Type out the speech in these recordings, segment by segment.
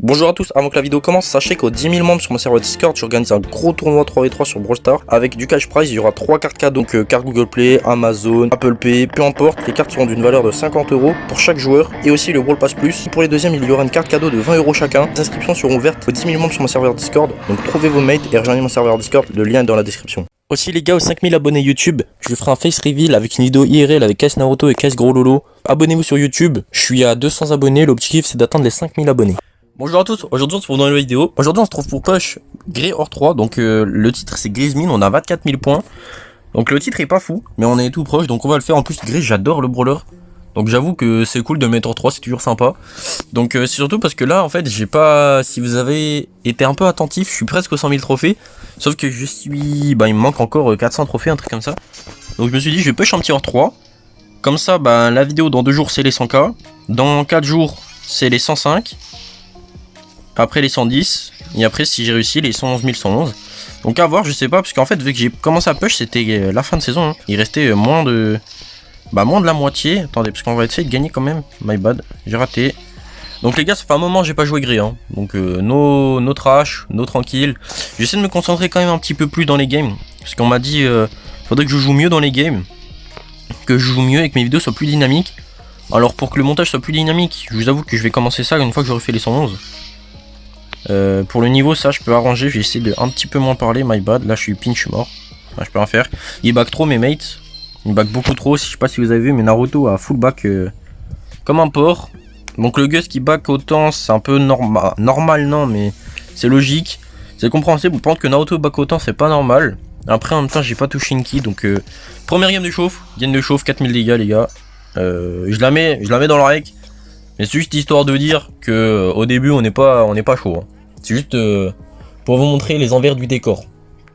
Bonjour à tous, avant que la vidéo commence, sachez qu'aux 10 000 membres sur mon serveur Discord, j'organise un gros tournoi 3v3 sur Brawl Stars avec du cash prize. Il y aura 3 cartes cadeaux, donc carte Google Play, Amazon, Apple Pay, peu importe. Les cartes seront d'une valeur de 50 € pour chaque joueur et aussi le Brawl Pass Plus. Pour les deuxièmes, il y aura une carte cadeau de 20 € chacun. Les inscriptions seront ouvertes aux 10 000 membres sur mon serveur Discord, donc trouvez vos mates et rejoignez mon serveur Discord, le lien est dans la description. Aussi les gars, aux 5000 abonnés YouTube, je vous ferai un face reveal avec une vidéo IRL avec KS Naruto et KS Gros Lolo. Abonnez-vous sur YouTube, je suis à 200 abonnés, l'objectif c'est d'atteindre les 5000 abonnés. Bonjour à tous, aujourd'hui on se retrouve dans une nouvelle vidéo. Aujourd'hui on se trouve pour push Grey Or 3, donc le titre c'est Griezmann, on a 24 000 points. Donc le titre est pas fou, mais on est tout proche, donc on va le faire. En plus Grey, j'adore le brawler, donc j'avoue que c'est cool de le mettre en 3, c'est toujours sympa. Donc c'est surtout parce que là en fait j'ai pas, si vous avez été un peu attentif, je suis presque aux 100 000 trophées. Sauf que je suis, il me manque encore 400 trophées, un truc comme ça. Donc je me suis dit je vais push un petit Or 3. Comme ça la vidéo dans 2 jours c'est les 100k, dans 4 jours c'est les 105. Après les 110, et après si j'ai réussi les 111 111. Donc à voir, je sais pas, parce qu'en fait vu que j'ai commencé à push c'était la fin de saison, hein. Il restait moins de la moitié. Attendez, parce qu'on va essayer de gagner quand même. My bad, j'ai raté. Donc les gars, ça fait un moment que j'ai pas joué Grey, hein. Donc no trash, no tranquille. J'essaie de me concentrer quand même un petit peu plus dans les games, parce qu'on m'a dit faudrait que je joue mieux dans les games, que je joue mieux et que mes vidéos soient plus dynamiques. Alors pour que le montage soit plus dynamique, je vous avoue que je vais commencer ça une fois que j'aurai fait les 111. Pour le niveau, ça je peux arranger, je vais essayer de un petit peu moins parler. My bad, là je suis pinch mort, je peux rien faire. Il back trop mes mates, il back beaucoup trop. Je sais pas si vous avez vu, mais Naruto a full back comme un porc. Donc le Gus qui back autant, c'est un peu normal non, mais c'est logique, c'est compréhensible. Par contre que Naruto back autant, c'est pas normal. Après en même temps j'ai pas touché une key, donc première game de chauffe, 4000 dégâts les gars. Je la mets dans le rec. Mais c'est juste histoire de dire que au début on n'est pas chaud, hein. C'est juste pour vous montrer les envers du décor.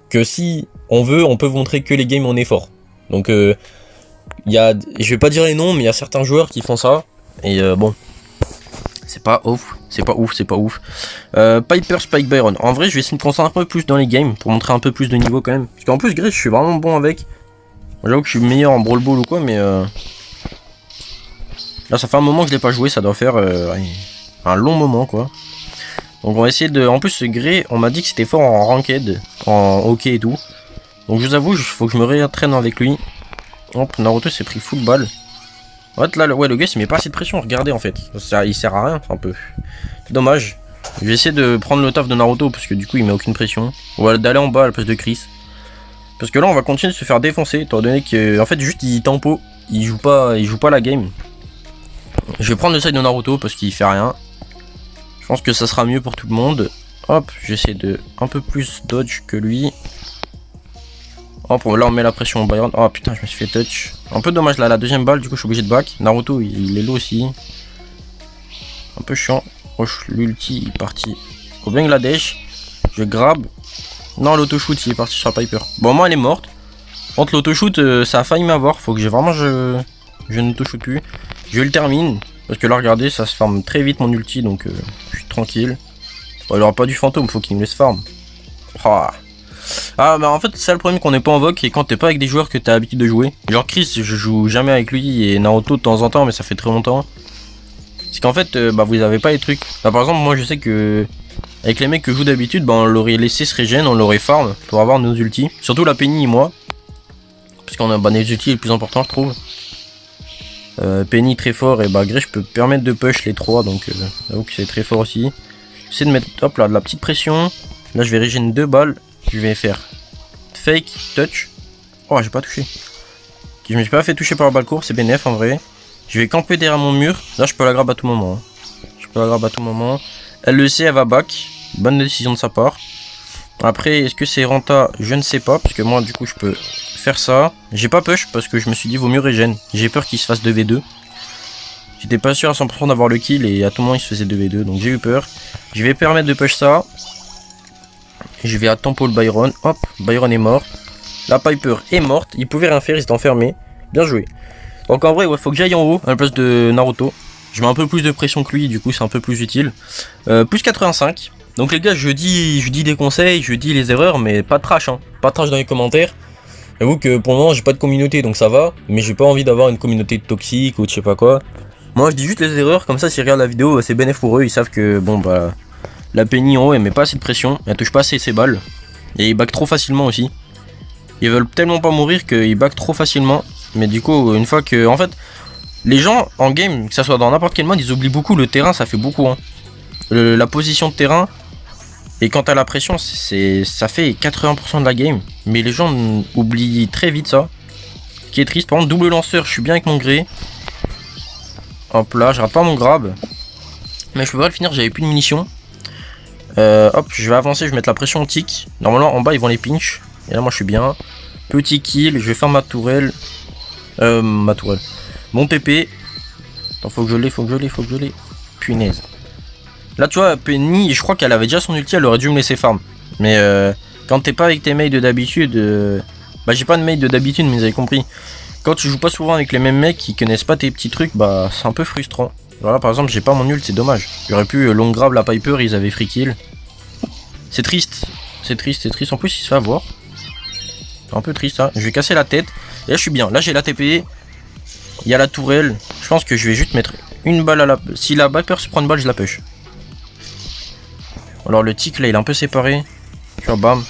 Que si on veut, on peut vous montrer que les games on est fort. Donc je vais pas dire les noms, mais il y a certains joueurs qui font ça. Et bon, c'est pas ouf. Piper, Spike, Byron. En vrai je vais essayer de me concentrer un peu plus dans les games pour montrer un peu plus de niveau quand même. Parce qu'en plus Grey, je suis vraiment bon avec. J'avoue que je suis meilleur en Brawl Ball ou quoi, mais là ça fait un moment que je l'ai pas joué, ça doit faire un long moment quoi. Donc on va essayer de... En plus ce Grey, on m'a dit que c'était fort en ranked, en hockey et tout. Donc je vous avoue, il faut que je me réentraîne avec lui. Hop, Naruto s'est pris full balle. En fait là, ouais, le gars il met pas assez de pression, regardez en fait. Il sert à rien, un peu. C'est dommage. Je vais essayer de prendre le taf de Naruto, parce que du coup il met aucune pression. On va d'aller en bas à la place de Chris. Parce que là on va continuer de se faire défoncer, étant donné que... En fait juste il tempo, il joue pas la game. Je vais prendre le side de Naruto parce qu'il fait rien. Je pense que ça sera mieux pour tout le monde. Hop, j'essaie de un peu plus dodge que lui. Hop, là on met la pression au Byron. Oh putain, je me suis fait touch. Un peu dommage là, la deuxième balle, du coup je suis obligé de back. Naruto il est low aussi. Un peu chiant. L'ulti il est parti au Bangladesh. Je grab. Non, l'autoshoot il est parti sur la Piper. Bon, moi elle est morte. Entre l'autoshoot, ça a failli m'avoir. Faut que j'ai vraiment je ne touche plus. Je le termine. Parce que là regardez, ça se farm très vite mon ulti, donc je suis tranquille. Bon, il aura pas du fantôme, faut qu'il me laisse farm. Ah bah en fait c'est ça le problème qu'on n'est pas en vogue, et quand t'es pas avec des joueurs que t'as l'habitude de jouer. Genre Chris, je joue jamais avec lui, et Naruto de temps en temps, mais ça fait très longtemps. C'est qu'en fait vous avez pas les trucs. Par exemple moi je sais que avec les mecs que je joue d'habitude, on l'aurait laissé se régène, on l'aurait farm pour avoir nos ultis. Surtout la Penny et moi. Parce qu'on a les ultis les plus importants je trouve. Penny très fort, et Grey je peux permettre de push les 3, donc j'avoue que c'est très fort aussi. J'essaie de mettre hop là de la petite pression. Là je vais régénérer 2 balles. Je vais faire fake touch. Oh j'ai pas touché. Je me suis pas fait toucher par la balle courbe, c'est bénéf en vrai. Je vais camper derrière mon mur. Là je peux la grab à tout moment, hein. Elle le sait, elle va back. Bonne décision de sa part. Après est-ce que c'est renta, je ne sais pas, parce que moi du coup je peux faire ça. J'ai pas push parce que je me suis dit vaut mieux régène. J'ai peur qu'il se fasse 2v2. J'étais pas sûr à 100% d'avoir le kill, et à tout moment il se faisait 2v2, donc j'ai eu peur. Je vais permettre de push ça. Et je vais à tempo le Byron. Hop, Byron est mort. La Piper est morte. Il pouvait rien faire, il s'est enfermé. Bien joué. Donc en vrai ouais, faut que j'aille en haut à la place de Naruto. Je mets un peu plus de pression que lui, du coup c'est un peu plus utile. Plus 85. Donc les gars, je dis des conseils, je dis les erreurs, mais pas de trash, hein. Pas de trash dans les commentaires. J'avoue que pour le moment j'ai pas de communauté, donc ça va. Mais j'ai pas envie d'avoir une communauté toxique ou je sais pas quoi. Moi je dis juste les erreurs, comme ça s'ils regardent la vidéo c'est bénéf pour eux, ils savent que bon La Penny en haut, elle met pas assez de pression, elle touche pas assez ses balles. Et ils back trop facilement aussi. Ils veulent tellement pas mourir qu'ils back trop facilement. Mais du coup, une fois que... En fait, les gens en game, que ça soit dans n'importe quel mode, ils oublient beaucoup le terrain, ça fait beaucoup. Hein. La position de terrain, et quand t'as la pression, ça fait 80% de la game. Mais les gens oublient très vite ça. Qui est triste. Par contre, double lanceur, je suis bien avec mon gré. Hop là, je rate pas mon grab. Mais je peux pas le finir, j'avais plus de munitions. Hop, je vais avancer, je vais mettre la pression au tic. Normalement, en bas, ils vont les pinch. Et là, moi, je suis bien. Petit kill, je vais faire ma tourelle. Mon TP. Attends, faut que je l'ai. Punaise. Là, tu vois, Penny, je crois qu'elle avait déjà son ulti, elle aurait dû me laisser farm. Mais quand t'es pas avec tes mates de d'habitude... Bah, j'ai pas de mate de d'habitude, mais vous avez compris. Quand tu joues pas souvent avec les mêmes mecs qui connaissent pas tes petits trucs, bah, c'est un peu frustrant. Voilà, par exemple, j'ai pas mon ult, c'est dommage. J'aurais pu long grab la Piper, ils avaient free kill. C'est triste. C'est triste. En plus, il se fait avoir. Un peu triste, hein. Je vais casser la tête. Et là, je suis bien. Là, j'ai la TP. Il y a la tourelle. Je pense que je vais juste mettre une balle à la... Si la Piper se prend une balle, je la push. Alors, le tic, là, il est un peu séparé. Tu vois, bam.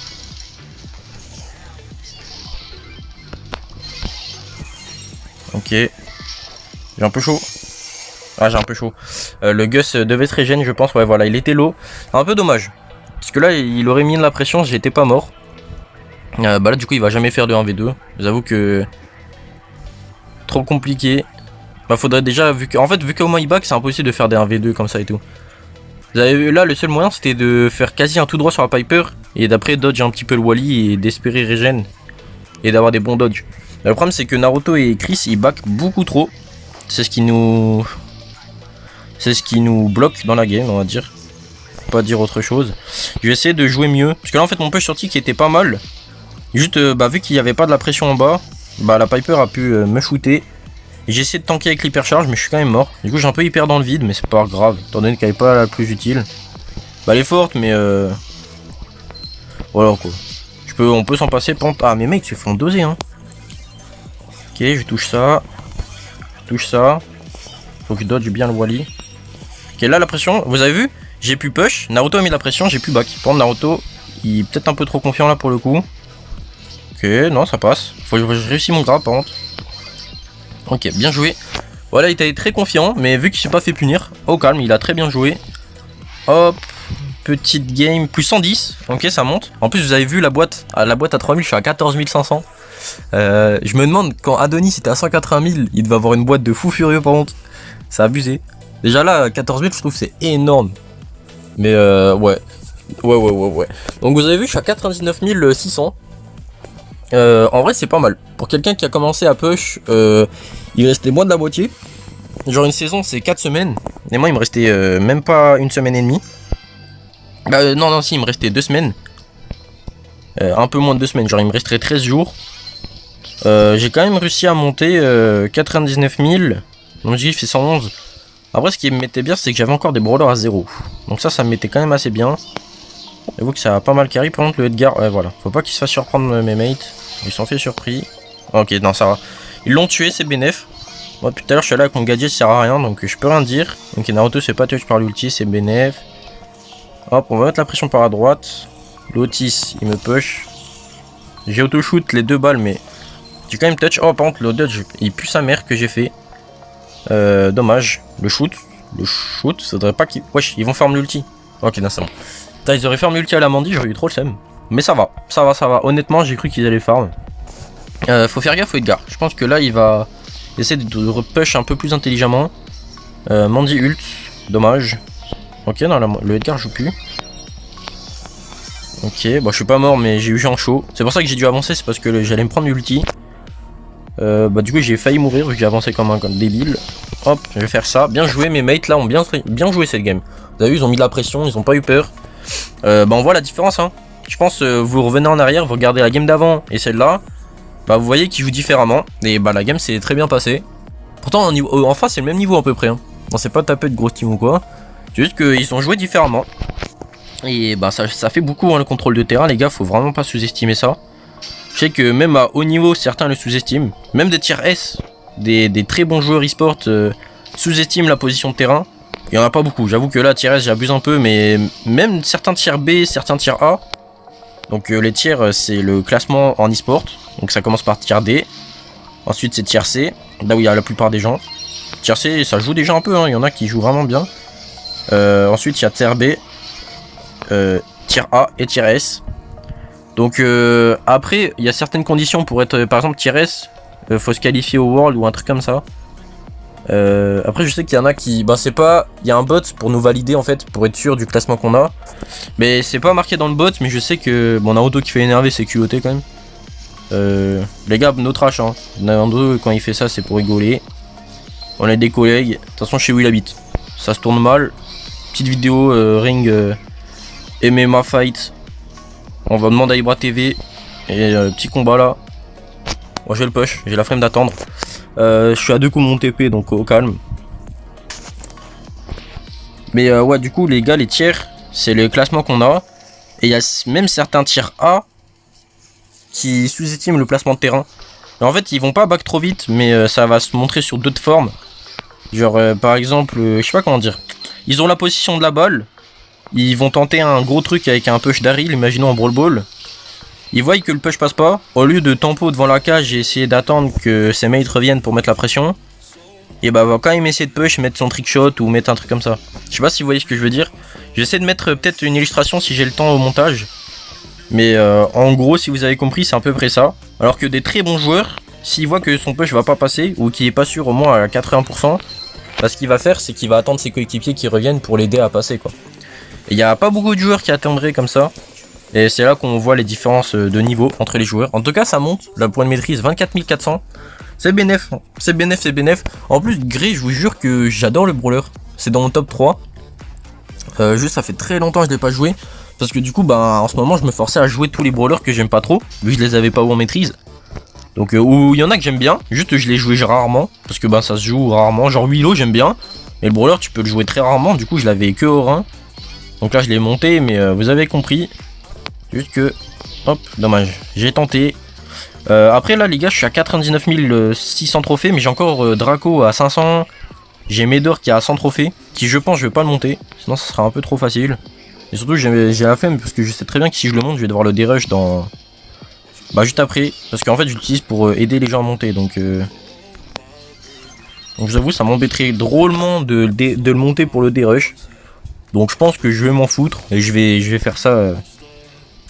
Ok. J'ai un peu chaud. Ah, j'ai un peu chaud. Le Gus devait être régène, je pense. Ouais, voilà, il était low. Un peu dommage. Parce que là, il aurait mis de la pression, j'étais pas mort. Bah là, du coup, il va jamais faire de 1v2. J'avoue que... Trop compliqué. Bah, faudrait déjà... En fait, vu qu'au moins il back, c'est impossible de faire des 1v2 comme ça et tout. Vous avez vu, là, le seul moyen, c'était de faire quasi un tout droit sur la Piper. Et d'après, dodge un petit peu le Wally et d'espérer régène. Et d'avoir des bons dodges. Mais le problème, c'est que Naruto et Chris, ils back beaucoup trop. C'est ce qui nous bloque dans la game, on va dire. Pas dire autre chose. Je vais essayer de jouer mieux. Parce que là, en fait, mon push sur tic était pas mal. Juste, vu qu'il n'y avait pas de la pression en bas, bah la Piper a pu me shooter. J'ai essayé de tanker avec l'hypercharge, mais je suis quand même mort. Du coup, j'ai un peu hyper dans le vide, mais c'est pas grave, étant donné qu'elle est pas la plus utile. Bah, elle est forte, mais voilà quoi. On peut s'en passer. Ah, mes mecs se font doser, hein. Ok, je touche ça. Faut que je dodge bien le Wally. Ok, là, la pression, vous avez vu? J'ai pu push. Naruto a mis la pression, j'ai pu back. Par contre, Naruto, il est peut-être un peu trop confiant là pour le coup. Ok, non, ça passe. Faut que je réussisse mon grab par contre. Ok, bien joué. Voilà, il était très confiant, mais vu qu'il s'est pas fait punir, au calme, il a très bien joué. Hop, petite game, plus 110. Ok, ça monte. En plus, vous avez vu la boîte à 3000, je suis à 14 500. Je me demande, quand Adonis était à 180 000, il devait avoir une boîte de fou furieux par contre. C'est abusé. Déjà là, 14 000, je trouve que c'est énorme. Mais ouais. Donc vous avez vu, je suis à 99 600. En vrai, c'est pas mal. Pour quelqu'un qui a commencé à push, il restait moins de la moitié. Genre une saison, c'est 4 semaines. Et moi, il me restait même pas une semaine et demie. Non, si, il me restait 2 semaines. Un peu moins de 2 semaines. Genre, il me resterait 13 jours. J'ai quand même réussi à monter 99 000. Mon objectif fait 111. Après, ce qui me mettait bien, c'est que j'avais encore des brawlers à 0. Donc ça me mettait quand même assez bien. J'avoue que ça a pas mal carry. Par contre, le Edgar, voilà. Faut pas qu'il se fasse surprendre mes mates. Ils sont fait surpris. Ok, non, ça va. Ils l'ont tué, c'est bénef. Moi, depuis tout à l'heure, je suis là avec mon gadget, ça sert à rien. Donc, je peux rien dire. Donc, Naruto se fait pas touch par l'ulti, c'est bénef. Hop, on va mettre la pression par la droite. L'Otis, il me push. J'ai auto-shoot les 2 balles, mais j'ai quand même touch. Oh, par contre, le dodge, il pue sa mère que j'ai fait. Dommage. Le shoot, ça devrait pas qu'ils... Wesh, ils vont farm l'ulti. Ok, non, c'est bon. Putain, ils auraient farm l'ulti à la Mandy, j'aurais eu trop le seum. Mais ça va. Honnêtement, j'ai cru qu'ils allaient farm. Faut faire gaffe au Edgar. Je pense que là, il va essayer de repush un peu plus intelligemment. Mandy ult. Dommage. Ok, non, le Edgar joue plus. Ok, bon, je suis pas mort, mais j'ai eu en chaud. C'est pour ça que j'ai dû avancer, c'est parce que j'allais me prendre l'ulti. Du coup, j'ai failli mourir, vu que j'ai avancé comme un débile. Hop, je vais faire ça. Bien joué, mes mates là ont bien joué cette game. Vous avez vu, ils ont mis de la pression, ils ont pas eu peur. On voit la différence, hein. Je pense, vous revenez en arrière, vous regardez la game d'avant et celle-là. Bah, vous voyez qu'ils jouent différemment. Et bah, la game s'est très bien passée. Pourtant, en face, c'est le même niveau à peu près. Hein. On s'est pas tapé de gros team ou quoi. C'est juste qu'ils ont joué différemment. Et bah, ça fait beaucoup, hein, le contrôle de terrain, les gars. Faut vraiment pas sous-estimer ça. Je sais que même à haut niveau, certains le sous-estiment. Même des tiers S, des très bons joueurs e-sport sous-estiment la position de terrain. Il y en a pas beaucoup, j'avoue que là tier S j'abuse un peu, mais même certains tiers B, certains tiers A. Donc les tiers c'est le classement en e-sport, donc ça commence par tier D. Ensuite c'est tier C, là où il y a la plupart des gens. Tier C ça joue déjà un peu, hein. Il y en a qui jouent vraiment bien. Ensuite il y a tier B, tier A et tier S. Donc après il y a certaines conditions pour être par exemple tier S, faut se qualifier au World ou un truc comme ça. Après je sais qu'il y en a qui, c'est pas, il y a un bot pour nous valider en fait, pour être sûr du classement qu'on a, mais c'est pas marqué dans le bot, mais je sais que Naruto qui fait énerver c'est QOT quand même. Les gars, no trash hein, Naruto quand il fait ça c'est pour rigoler. On est des collègues, de toute façon chez où il habite, ça se tourne mal. Petite vidéo ring MMA fight, on va demander à Ibra TV, et petit combat là. Moi je vais le push, j'ai la flemme d'attendre. Je suis à 2 coups mon TP donc au calme. Mais ouais du coup les gars, les tiers c'est le classement qu'on a. Et il y a même certains tiers A qui sous-estiment le placement de terrain. Et en fait ils vont pas back trop vite, mais ça va se montrer sur d'autres formes. Genre par exemple, je sais pas comment dire. Ils ont la position de la balle. Ils vont tenter un gros truc avec un push d'Aril, imaginons en Brawl Ball. Ils voient que le push passe pas. Au lieu de tempo devant la cage et essayer d'attendre que ses mates reviennent pour mettre la pression, et va quand même essayer de push, mettre son trick shot ou mettre un truc comme ça. Je sais pas si vous voyez ce que je veux dire. J'essaie de mettre peut-être une illustration si j'ai le temps au montage. Mais en gros, si vous avez compris, c'est à peu près ça. Alors que des très bons joueurs, s'ils voient que son push va pas passer ou qu'il est pas sûr au moins à 80%, ce qu'il va faire, c'est qu'il va attendre ses coéquipiers qui reviennent pour l'aider à passer quoi. Il n'y a pas beaucoup de joueurs qui attendraient comme ça. Et c'est là qu'on voit les différences de niveau entre les joueurs. En tout cas ça monte, la point de maîtrise 24 400. C'est bénef, c'est bénef, c'est bénef. En plus Grey, je vous jure que j'adore le brawler. C'est dans mon top 3. Juste ça fait très longtemps que je l'ai pas joué. Parce que du coup en ce moment je me forçais à jouer tous les brawlers que j'aime pas trop. Vu que je les avais pas où en maîtrise. Donc où il y en a que j'aime bien. Juste je les jouais rarement. Parce que ça se joue rarement. Genre Willow j'aime bien. Mais le brawler tu peux le jouer très rarement. Du coup je l'avais que au rein. Donc là je l'ai monté mais vous avez compris. Juste que, hop, dommage, j'ai tenté. Après là les gars, je suis à 99 600 trophées, mais j'ai encore Draco à 500. J'ai Médor qui est à 100 trophées, qui je pense je vais pas le monter, sinon ça sera un peu trop facile. Et surtout j'ai la flemme parce que je sais très bien que si je le monte, je vais devoir le dérush dans... juste après, parce qu'en fait je l'utilise pour aider les gens à monter, donc je vous avoue ça m'embêterait drôlement de le monter pour le dérush. Donc je pense que je vais m'en foutre, et je vais faire ça...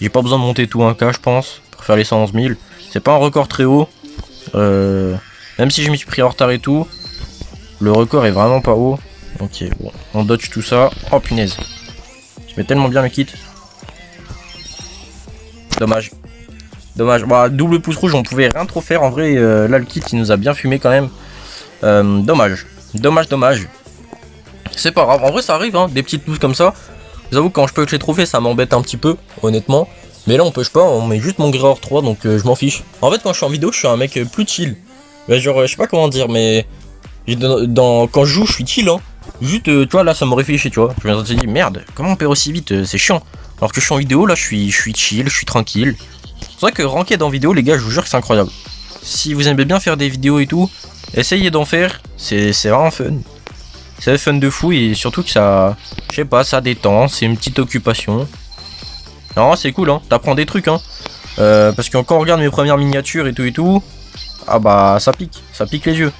J'ai pas besoin de monter tout 1K je pense, pour faire les 111 000. C'est pas un record très haut. Même si je m'y suis pris en retard et tout, le record est vraiment pas haut. Ok, bon, on dodge tout ça. Oh punaise. Je mets tellement bien le kit. Dommage. Dommage. Double pouce rouge, on pouvait rien trop faire. En vrai, là le kit il nous a bien fumé quand même. Dommage. Dommage. C'est pas grave, en vrai ça arrive, hein, des petites touches comme ça. J'avoue quand je push les trophées ça m'embête un petit peu, honnêtement. Mais là on push pas, on met juste mon Grey 3 donc je m'en fiche. En fait quand je suis en vidéo je suis un mec plus chill. Genre je sais pas comment dire mais... quand je joue je suis chill hein. Juste tu vois là ça me réfléchit tu vois. Je me suis dit merde, comment on perd aussi vite, c'est chiant. Alors que je suis en vidéo là je suis chill, je suis tranquille. C'est vrai que ranked en vidéo les gars je vous jure que c'est incroyable. Si vous aimez bien faire des vidéos et tout, essayez d'en faire, c'est vraiment fun. C'est fun de fou et surtout que ça, je sais pas, ça détend, c'est une petite occupation. Non, c'est cool, hein, t'apprends des trucs, hein. Parce que quand on regarde mes premières miniatures et tout, ça pique les yeux.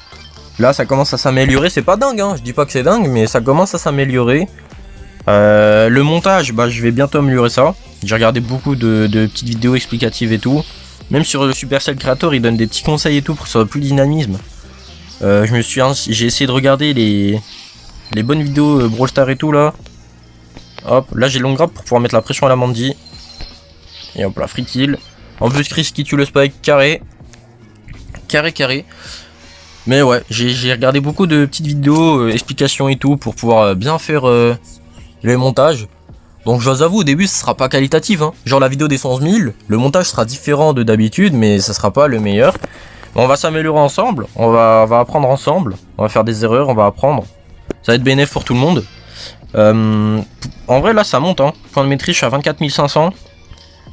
Là, ça commence à s'améliorer, c'est pas dingue, hein, je dis pas que c'est dingue, mais ça commence à s'améliorer. Le montage, je vais bientôt améliorer ça. J'ai regardé beaucoup de petites vidéos explicatives et tout. Même sur le Supercell Creator, il donne des petits conseils et tout pour que ça soit plus dynamisme. J'ai essayé de regarder les bonnes vidéos Brawl Stars et tout là. Hop, là j'ai long grab pour pouvoir mettre la pression à la Mandy. Et hop là, free kill. En plus Chris qui tue le spike carré. Carré. Mais ouais, j'ai regardé beaucoup de petites vidéos, explications et tout pour pouvoir bien faire les montages. Donc je vous avoue au début ce sera pas qualitatif hein. Genre la vidéo des 111 000, le montage sera différent de d'habitude mais ça sera pas le meilleur. On va s'améliorer ensemble, on va apprendre ensemble, on va faire des erreurs, on va apprendre. Ça va être bénéf pour tout le monde. En vrai là ça monte hein. Point de maîtrise je suis à 24 500.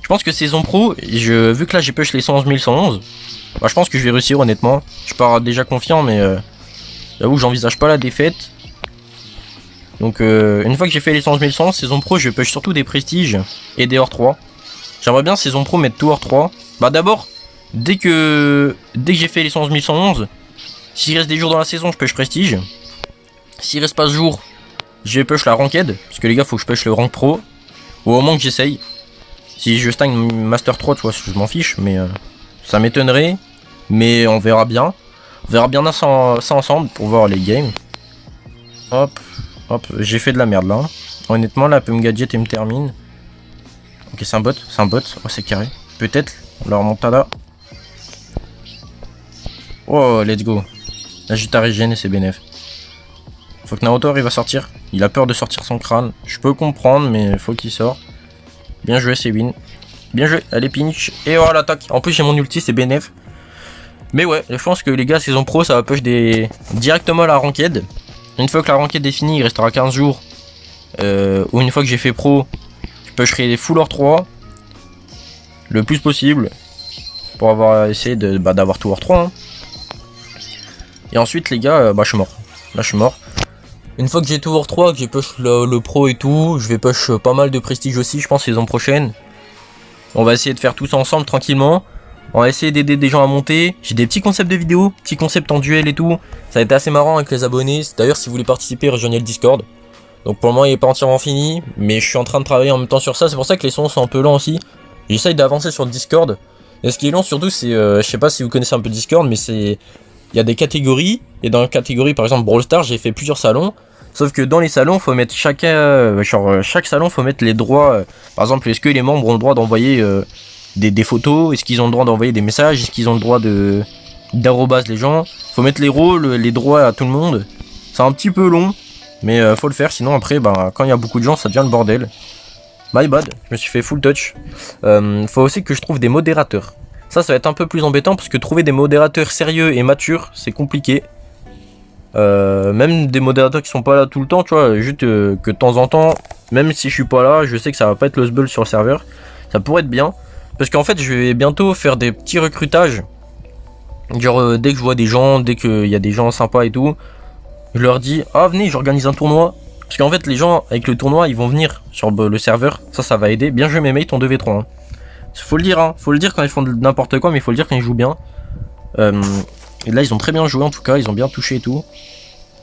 Je pense que saison pro, vu que là j'ai push les 111 111, je pense que je vais réussir honnêtement. Je pars déjà confiant mais j'avoue que j'envisage pas la défaite. Donc une fois que j'ai fait licence 1100, saison pro je push surtout des prestiges et des hors 3. J'aimerais bien saison pro mettre tout hors 3. Bah d'abord, dès que j'ai fait licence 1111, s'il reste des jours dans la saison je push prestige. S'il reste pas ce jour, je vais push la ranked. Parce que les gars faut que je push le rank pro. Ou au moins que j'essaye. Si je stagne master 3 tu vois je m'en fiche. Mais ça m'étonnerait. Mais on verra bien. On verra bien ça ensemble pour voir les games. Hop. Hop, j'ai fait de la merde là. Honnêtement, là, Pum Gadget il me termine. Ok, c'est un bot, Oh, c'est carré. Peut-être, la remontada. Oh, let's go. Là, j'ai ta régène et c'est bénéf. Faut que Naoto arrive à sortir. Il a peur de sortir son crâne. Je peux comprendre, mais faut qu'il sorte. Bien joué, c'est win. Bien joué, allez, pinch. Et oh, l'attaque. En plus, j'ai mon ulti, c'est bénéf. Mais ouais, je pense que les gars, saison pro, ça va push directement à la ranked. Une fois que la ranked est finie, il restera 15 jours. Ou une fois que j'ai fait pro, je pusherai des full hors 3. Le plus possible. Pour avoir essayé d'avoir tout hors 3. Hein. Et ensuite, les gars, je suis mort. Là, je suis mort. Une fois que j'ai tout hors 3, que j'ai push le pro et tout, je vais push pas mal de prestige aussi, je pense, saison prochaine. On va essayer de faire tout ça ensemble tranquillement. On va essayer d'aider des gens à monter. J'ai des petits concepts de vidéos, petits concepts en duel et tout. Ça a été assez marrant avec les abonnés. D'ailleurs, si vous voulez participer, rejoignez le Discord. Donc pour le moment, il n'est pas entièrement fini. Mais je suis en train de travailler en même temps sur ça. C'est pour ça que les sons sont un peu lents aussi. J'essaye d'avancer sur le Discord. Et ce qui est long surtout, c'est... je sais pas si vous connaissez un peu Discord, mais c'est... Il y a des catégories. Et dans la catégorie, par exemple, Brawl Stars, j'ai fait plusieurs salons. Sauf que dans les salons, faut mettre chaque salon, faut mettre les droits. Par exemple, est-ce que les membres ont le droit d'envoyer... Des photos, est-ce qu'ils ont le droit d'envoyer des messages, est-ce qu'ils ont le droit d'arrobas les gens. Faut mettre les rôles, les droits à tout le monde. C'est un petit peu long, mais faut le faire, sinon après, quand il y a beaucoup de gens, ça devient le bordel. My bad, je me suis fait full touch. Faut aussi que je trouve des modérateurs. Ça va être un peu plus embêtant, parce que trouver des modérateurs sérieux et matures, c'est compliqué. Même des modérateurs qui sont pas là tout le temps, tu vois, juste que de temps en temps, même si je suis pas là, je sais que ça va pas être le sbull sur le serveur. Ça pourrait être bien. Parce qu'en fait, je vais bientôt faire des petits recrutages. Genre, dès que je vois des gens, dès qu'il y a des gens sympas et tout, je leur dis, ah, venez, j'organise un tournoi. Parce qu'en fait, les gens, avec le tournoi, ils vont venir sur le serveur. Ça va aider. Bien joué, mes mates en 2v3. Hein. Faut le dire, hein. Faut le dire quand ils font n'importe quoi, mais il faut le dire quand ils jouent bien. Et là, ils ont très bien joué, en tout cas. Ils ont bien touché et tout.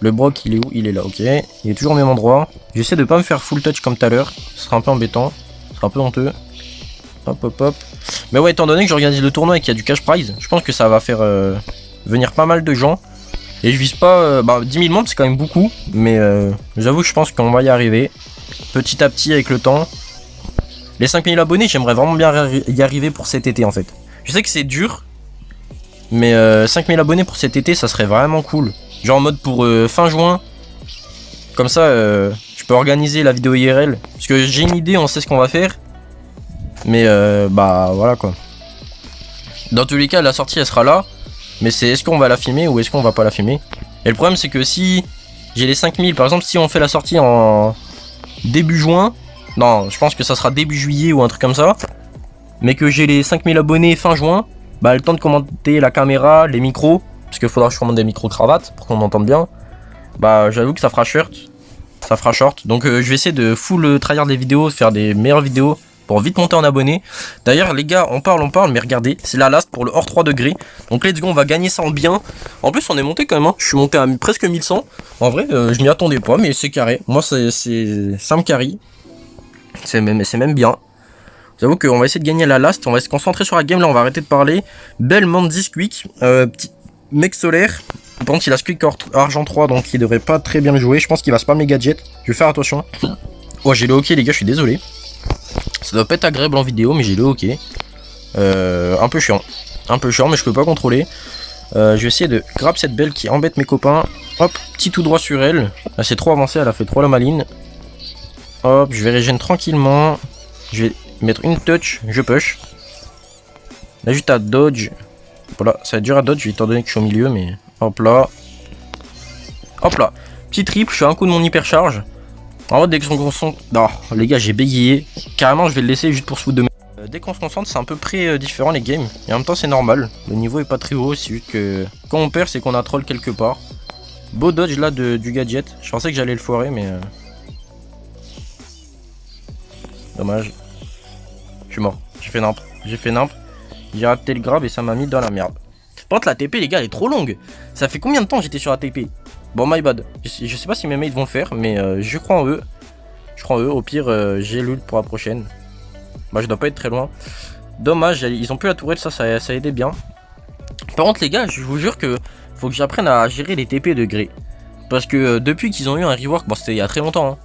Le Brock, il est où? Il est là, ok. Il est toujours au même endroit. J'essaie de pas me faire full touch comme tout à l'heure. Ce sera un peu embêtant. Ce sera un peu honteux. Hop hop hop. Mais ouais, étant donné que j'organise le tournoi et qu'il y a du cash prize, je pense que ça va faire venir pas mal de gens. Et je vise pas... 10 000 membres c'est quand même beaucoup. Mais j'avoue que je pense qu'on va y arriver. Petit à petit avec le temps. Les 5000 abonnés j'aimerais vraiment bien y arriver pour cet été en fait. Je sais que c'est dur. Mais 5000 abonnés pour cet été ça serait vraiment cool. Genre en mode pour fin juin. Comme ça je peux organiser la vidéo IRL. Parce que j'ai une idée, on sait ce qu'on va faire. Mais voilà quoi. Dans tous les cas la sortie elle sera là. Mais c'est est-ce qu'on va la filmer ou est-ce qu'on va pas la filmer. Et le problème c'est que si j'ai les 5000, par exemple si on fait la sortie en début juin. Non je pense que ça sera début juillet ou un truc comme ça. Mais que j'ai les 5000 abonnés fin juin. Le temps de commenter la caméra, les micros. Parce qu'il faudra que je commande des micros cravates pour qu'on m'entende bien. J'avoue que ça fera short. Ça fera short. Donc je vais essayer de full tryhard les vidéos, de faire des meilleures vidéos. Pour vite monter en abonnés. D'ailleurs les gars on parle mais regardez c'est la last pour le hors 3 degrés. Donc let's go on va gagner ça en bien. En plus on est monté quand même hein. Je suis monté à presque 1100. En vrai je m'y attendais pas mais c'est carré. Moi ça me carry. C'est même bien. J'avoue qu'on va essayer de gagner la last. On va se concentrer sur la game là, on va arrêter de parler. Belle Mandy Squeak. Petit mec solaire. Par contre il a Squeak argent 3 donc il devrait pas très bien le jouer. Je pense qu'il va spammer gadget. Je vais faire attention. Oh j'ai le hockey les gars je suis désolé. Ça doit pas être agréable en vidéo mais j'ai le hockey. Un peu chiant mais je peux pas contrôler. Je vais essayer de grab cette belle qui embête mes copains. Hop, petit tout droit sur elle. Là c'est trop avancé, elle a fait trop la maline. Hop, je vais régénérer tranquillement. Je vais mettre une touch, je push. Là juste à dodge. Voilà, ça va être dur à dodge étant donné que je suis au milieu mais... Hop là. Hop là. Petit triple, je fais un coup de mon hypercharge. En vrai dès que on se concentre... Non, les gars j'ai bégayé. Carrément je vais le laisser juste pour se foutre de dès qu'on se concentre c'est un peu près différent les games. Et en même temps c'est normal. Le niveau est pas très haut, c'est juste que... Quand on perd c'est qu'on a troll quelque part. Beau dodge là du gadget. Je pensais que j'allais le foirer mais... Dommage. Je suis mort. J'ai fait nimp. J'ai raté le grab et ça m'a mis dans la merde. Par contre, la TP, les gars, elle est trop longue. Ça fait combien de temps que j'étais sur la TP? Bon, my bad. Je sais pas si mes mates vont le faire, mais je crois en eux. Au pire, j'ai l'ult pour la prochaine. Bah, je dois pas être très loin. Dommage, ils ont plus la tourelle, ça aidait bien. Par contre, les gars, je vous jure que faut que j'apprenne à gérer les TP de gré. Parce que depuis qu'ils ont eu un rework, bon, c'était il y a très longtemps, hein.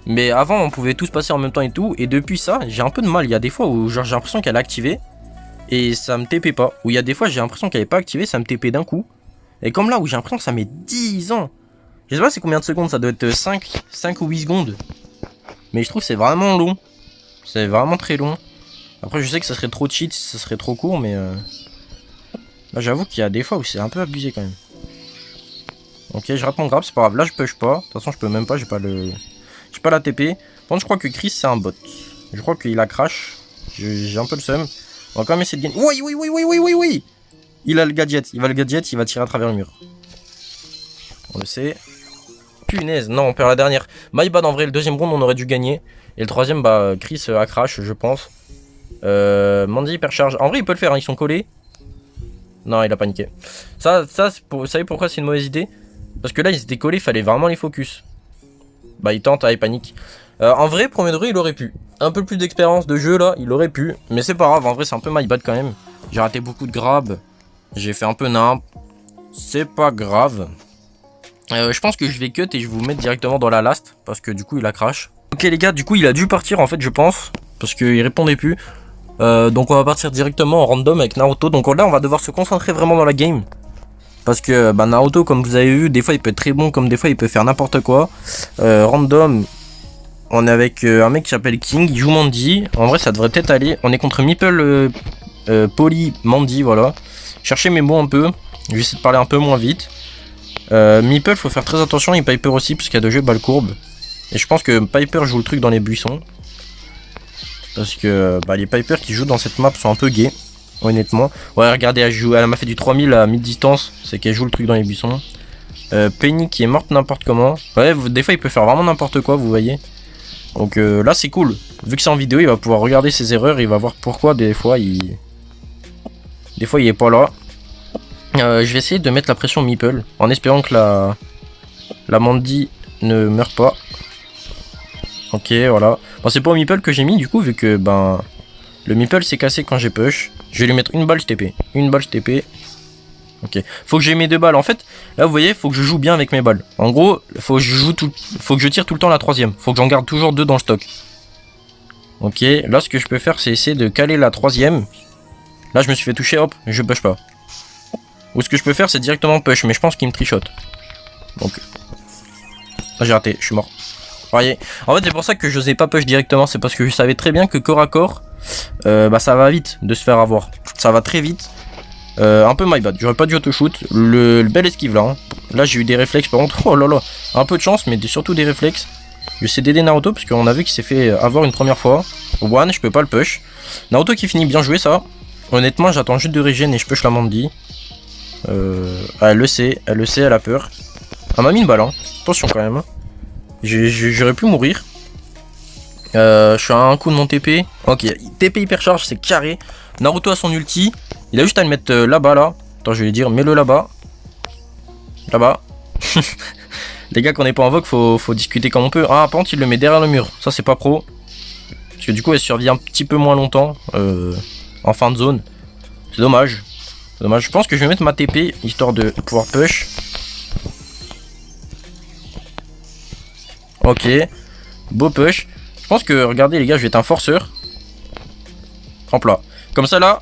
Mais avant, on pouvait tous passer en même temps et tout. Et depuis ça, j'ai un peu de mal. Il y a des fois où genre j'ai l'impression qu'elle est activée et ça me TP pas. Ou il y a des fois, j'ai l'impression qu'elle est pas activée, ça me TP d'un coup. Et comme là où j'ai l'impression que ça met 10 ans. Je sais pas c'est combien de secondes, ça doit être 5 ou 8 secondes. Mais je trouve que c'est vraiment long. C'est vraiment très long. Après, je sais que ça serait trop cheat, ça serait trop court, mais là, j'avoue qu'il y a des fois où c'est un peu abusé quand même. Ok, je rate mon grab, c'est pas grave. Là, je push pas. De toute façon, je peux même pas, j'ai pas la TP. Par contre, je crois que Chris, c'est un bot. Je crois qu'il a crash. J'ai un peu le seum. On va quand même essayer de gagner. Oui. Il a le gadget. Il va tirer à travers le mur. On le sait. Punaise, non, on perd la dernière. My bad, en vrai, le deuxième round, on aurait dû gagner. Et le troisième, bah, Chris a crash, je pense. Mandy hypercharge. En vrai, il peut le faire, hein, ils sont collés. Non, il a paniqué. Ça vous savez pourquoi c'est une mauvaise idée? Parce que là, ils étaient collés, il fallait vraiment les focus. Bah, il tente, il panique. En vrai, premier degré, il aurait pu. Un peu plus d'expérience de jeu, là, il aurait pu. Mais c'est pas grave, en vrai, c'est un peu my bad quand même. J'ai raté beaucoup de grabs. J'ai fait un peu nimp. C'est pas grave. Je pense que je vais cut et je vais vous mettre directement dans la last. Parce que du coup, il a crash. Ok, les gars, du coup, il a dû partir, en fait, je pense. Parce qu'il répondait plus. Donc, on va partir directement en random avec Naruto. Donc là, on va devoir se concentrer vraiment dans la game. Parce que bah, Naruto, comme vous avez vu, des fois il peut être très bon, comme des fois il peut faire n'importe quoi. Random, on est avec un mec qui s'appelle King, il joue Mandy. En vrai, ça devrait peut-être aller. On est contre Meeple, Poly, Mandy, voilà. Cherchez mes mots un peu. Je vais essayer de parler un peu moins vite. Meeple, faut faire très attention. Et Piper aussi, parce qu'il y a deux jeux balle courbe. Et je pense que Piper joue le truc dans les buissons. Parce que bah, les Piper qui jouent dans cette map sont un peu gays. Honnêtement, ouais, regardez, elle m'a fait du 3000 à mid-distance, c'est qu'elle joue le truc dans les buissons. Penny qui est morte n'importe comment. Ouais, des fois il peut faire vraiment n'importe quoi, vous voyez. Donc là c'est cool. Vu que c'est en vidéo, il va pouvoir regarder ses erreurs, il va voir pourquoi des fois il est pas là. Je vais essayer de mettre la pression Meeple, en espérant que la Mandy ne meurt pas. Ok, voilà. Bon, c'est pas au Meeple que j'ai mis du coup, vu que ben le Meeple s'est cassé quand j'ai push. Je vais lui mettre une balle, je TP. Ok. Faut que j'ai mes 2 balles. En fait, là, vous voyez, faut que je joue bien avec mes balles. En gros, faut que je tire tout le temps la 3ème. Faut que j'en garde toujours 2 dans le stock. Ok. Là, ce que je peux faire, c'est essayer de caler la 3ème. Là, je me suis fait toucher, hop, je push pas. Ou ce que je peux faire, c'est directement push. Mais je pense qu'il me trichote. Donc. Là, j'ai raté, je suis mort. Voyez. En fait, c'est pour ça que je n'osais pas push directement. C'est parce que je savais très bien que corps à corps. Bah ça va vite de se faire avoir. Ça va très vite. Un peu my bad. J'aurais pas dû auto-shoot. Le bel esquive là. Hein. Là j'ai eu des réflexes par contre. Oh là là. Un peu de chance mais surtout des réflexes. Je sais d'aider Naruto parce qu'on a vu qu'il s'est fait avoir une première fois. One, je peux pas le push. Naruto qui finit bien joué ça. Honnêtement j'attends juste de régène et je push la Mandy. Elle le sait, elle a peur. Elle m'a mis une balle hein. Attention quand même. J'aurais pu mourir. Je suis à un coup de mon TP. Ok, TP hypercharge, c'est carré. Naruto a son ulti. Il a juste à le mettre là-bas, là. Attends, je vais lui dire, mets-le là-bas. Là-bas. Les gars, quand on n'est pas en vogue, faut discuter comme on peut. Ah, par contre, il le met derrière le mur. Ça, c'est pas pro. Parce que du coup, elle survit un petit peu moins longtemps. En fin de zone. C'est dommage. Dommage. Je pense que je vais mettre ma TP, histoire de pouvoir push. Ok. Beau push. Je pense que, regardez les gars, je vais être un forceur. Hop là. Comme ça là,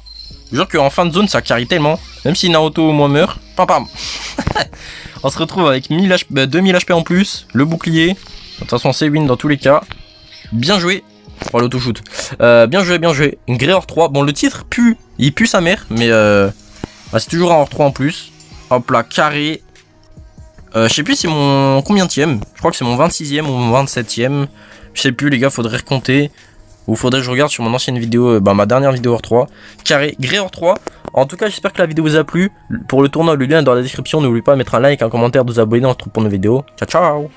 je jure qu'en fin de zone, ça carry tellement. Même si Naruto au moins meurt. Pam pam. On se retrouve avec 2000 HP en plus. Le bouclier. De toute façon, c'est win dans tous les cas. Bien joué. Pour l'autoshoot. Bien joué, bien joué. Une Grey Hors 3. Bon, le titre pue. Il pue sa mère. Mais bah, c'est toujours un Hors 3 en plus. Hop là, carré. Je sais plus c'est mon combienième. Je crois que c'est mon 26ème ou mon 27ème. Je sais plus les gars, faudrait recompter. Ou faudrait que je regarde sur mon ancienne vidéo, ma dernière vidéo hors 3. Carré, Grey hors 3. En tout cas, j'espère que la vidéo vous a plu. Pour le tournoi, le lien est dans la description. N'oubliez pas de mettre un like, un commentaire, de vous abonner. On se retrouve pour une vidéo. Ciao, ciao.